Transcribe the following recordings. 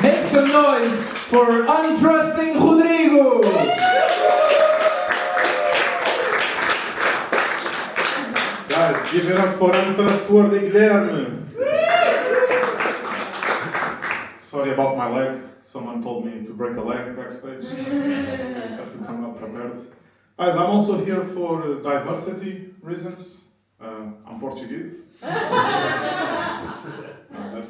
Make some noise for untrusting Rodrigo! Guys, give it up for untrustworthy Guilherme. Sorry about my leg. Someone told me to break a leg backstage. I have to come up prepared. Guys, I'm also here for diversity reasons. I'm Portuguese. That's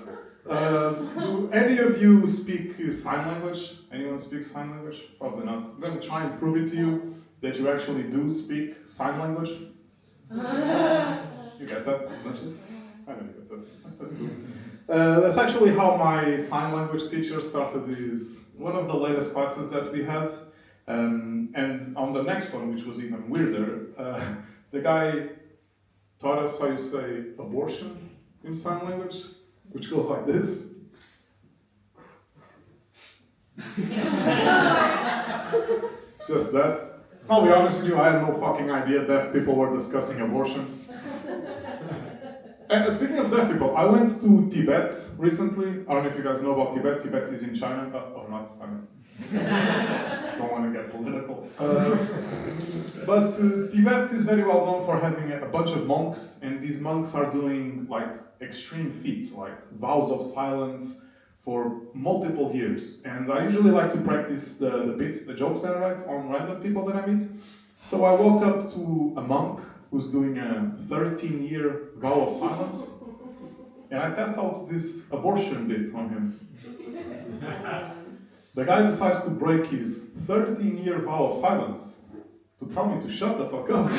good. Do any of you speak sign language? Anyone speak sign language? Probably not. I'm going to try and prove it to you that you actually do speak sign language. You get that? I don't get that. That's good. That's actually how my sign language teacher started one of the latest classes that we had. And on the next one, which was even weirder, the guy taught us how you say abortion in sign language, which goes like this. It's just that. I'll be honest with you, I had no fucking idea deaf people were discussing abortions. And speaking of deaf people, I went to Tibet recently. I don't know if you guys know about Tibet. Tibet is in China. Or not. I don't want to get political. But Tibet is very well known for having a bunch of monks, and these monks are doing like extreme feats, like vows of silence for multiple years. And I usually like to practice the bits, the jokes that I write on random people that I meet. So I walk up to a monk who's doing a 13-year vow of silence, and I test out this abortion bit on him. The guy decides to break his 13-year vow of silence to tell me to shut the fuck up.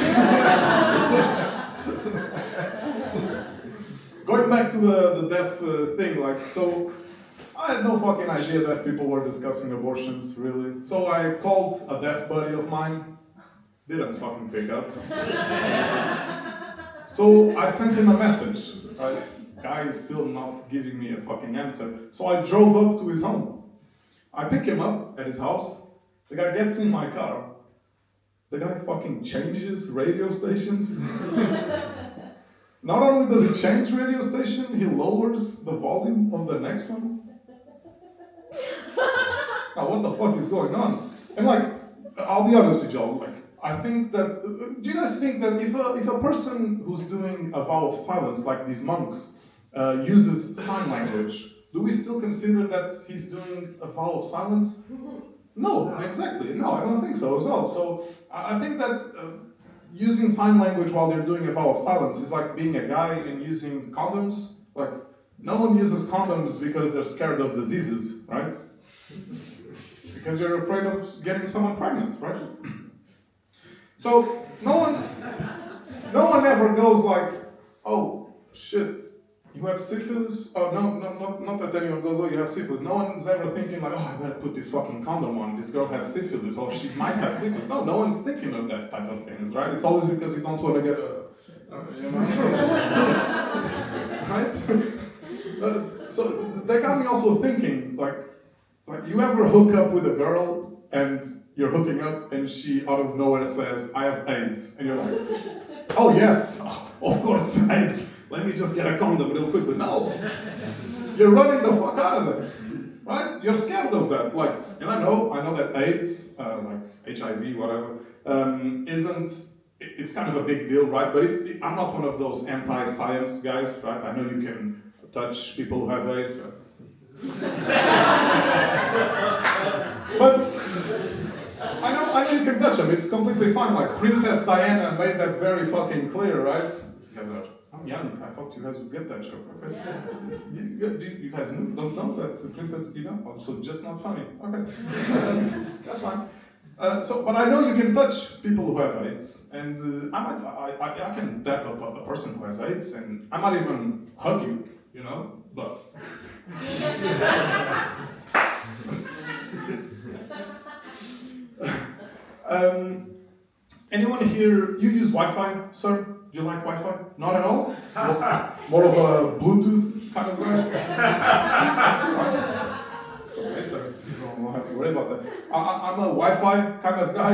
Going back to the deaf thing, so I had no fucking idea deaf people were discussing abortions, really. So I called a deaf buddy of mine. Didn't fucking pick up. So I sent him a message, right? Guy is still not giving me a fucking answer. So I drove up to his home. I pick him up at his house. The guy gets in my car. The guy fucking changes radio stations. Not only does he change radio station, he lowers the volume of the next one. Now what the fuck is going on? And I'll be honest with y'all, I think that, do you guys think that if a person who's doing a vow of silence, like these monks, uses sign language, do we still consider that he's doing a vow of silence? No, exactly. No, I don't think so as well. So I think that using sign language while they're doing a vow of silence is like being a guy and using condoms. Like, no one uses condoms because they're scared of diseases, right? It's because you're afraid of getting someone pregnant, right? So no one ever goes like, oh shit, you have syphilis? Oh no, not that anyone goes, oh you have syphilis. No one's ever thinking like, oh I better put this fucking condom on. This girl has syphilis, or she might have syphilis. No one's thinking of that type of things, right? It's always because you don't want to get right? So that got me also thinking, like you ever hook up with a girl and you're hooking up and she out of nowhere says, I have AIDS. And you're like, oh yes, of course, AIDS. Let me just get a condom real quickly. No, you're running the fuck out of it, right? You're scared of that. And I know that AIDS, like HIV, whatever, it's kind of a big deal, right? But I'm not one of those anti-science guys, right? I know you can touch people who have AIDS. But I know you can touch them, it's completely fine. Like Princess Diana made that very fucking clear, right? You guys are, I'm young, I thought you guys would get that joke, okay? You guys don't know that Princess, so just not funny, okay. That's fine. But I know you can touch people who have AIDS, and I can dap up a person who has AIDS, and I might even hug you, but... Anyone here, you use Wi-Fi, sir? Do you like Wi-Fi? Not at all? More of a Bluetooth kind of guy? It's okay, sir. You don't have to worry about that. I'm a Wi-Fi kind of guy.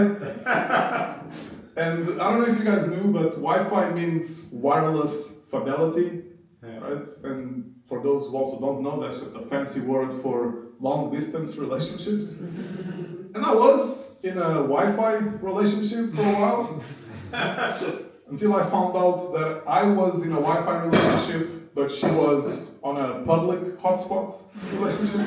And I don't know if you guys knew, but Wi-Fi means wireless fidelity, right? And for those who also don't know, that's just a fancy word for long distance relationships. And I was in a Wi-Fi relationship for a while. Until I found out that I was in a Wi-Fi relationship, but she was on a public hotspot relationship.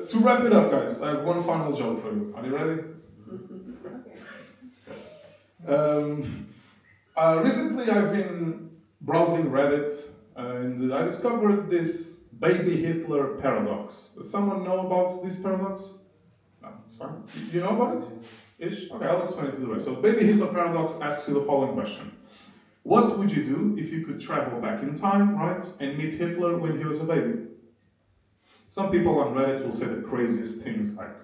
To wrap it up, guys, I have one final joke for you. Are you ready? Recently, I've been browsing Reddit, and I discovered this baby Hitler paradox. Does someone know about this paradox? No, it's fine. You know about it? Ish? Okay, I'll explain it to the rest. So, baby Hitler paradox asks you the following question. What would you do if you could travel back in time, right, and meet Hitler when he was a baby? Some people on Reddit will say the craziest things like,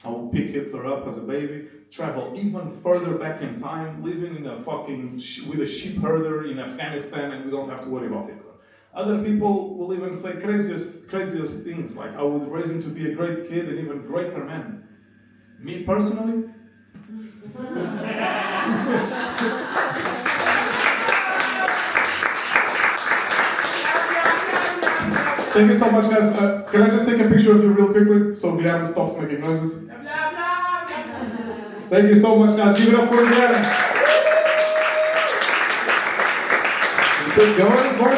I will pick Hitler up as a baby, travel even further back in time, living in a with a sheep herder in Afghanistan, and we don't have to worry about Hitler. Other people will even say crazier things like, I would raise him to be a great kid and even greater man. Me personally? Thank you so much, guys. Can I just take a picture of you real quickly so Guilherme stops making noises? Thank you so much, guys. Give it up for Guilherme. Keep going for